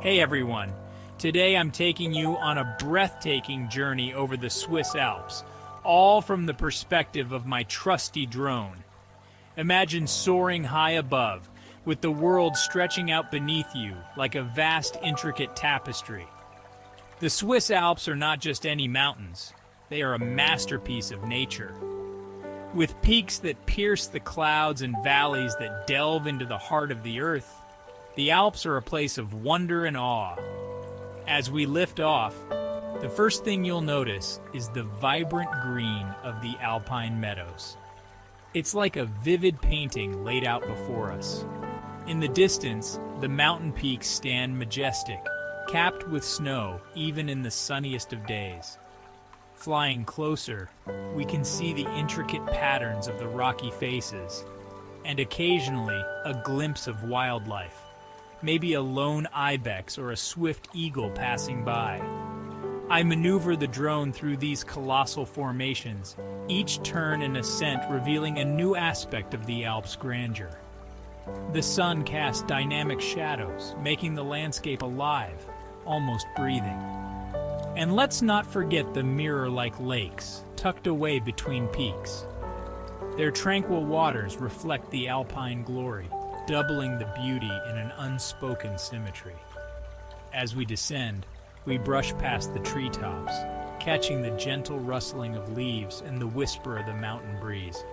Hey everyone, today I'm taking you on a breathtaking journey over the Swiss Alps, all from the perspective of my trusty drone. Imagine soaring high above, with the world stretching out beneath you like a vast, intricate tapestry. The Swiss Alps are not just any mountains, they are a masterpiece of nature. With peaks that pierce the clouds and valleys that delve into the heart of the earth, the Alps are a place of wonder and awe. As we lift off, the first thing you'll notice is the vibrant green of the alpine meadows. It's like a vivid painting laid out before us. In the distance, the mountain peaks stand majestic, capped with snow even in the sunniest of days. Flying closer, we can see the intricate patterns of the rocky faces, and occasionally a glimpse of wildlife. Maybe a lone ibex or a swift eagle passing by. I maneuver the drone through these colossal formations, each turn and ascent revealing a new aspect of the Alps' grandeur. The sun casts dynamic shadows, making the landscape alive, almost breathing. And let's not forget the mirror-like lakes, tucked away between peaks. Their tranquil waters reflect the alpine glory, doubling the beauty in an unspoken symmetry. As we descend, we brush past the treetops, catching the gentle rustling of leaves and the whisper of the mountain breeze.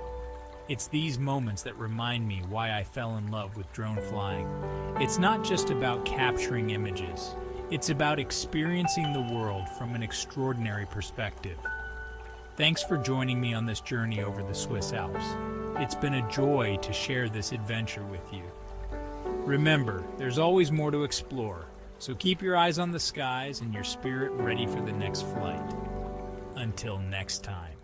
It's these moments that remind me why I fell in love with drone flying. It's not just about capturing images, it's about experiencing the world from an extraordinary perspective. Thanks for joining me on this journey over the Swiss Alps. It's been a joy to share this adventure with you. Remember, there's always more to explore, so keep your eyes on the skies and your spirit ready for the next flight. Until next time.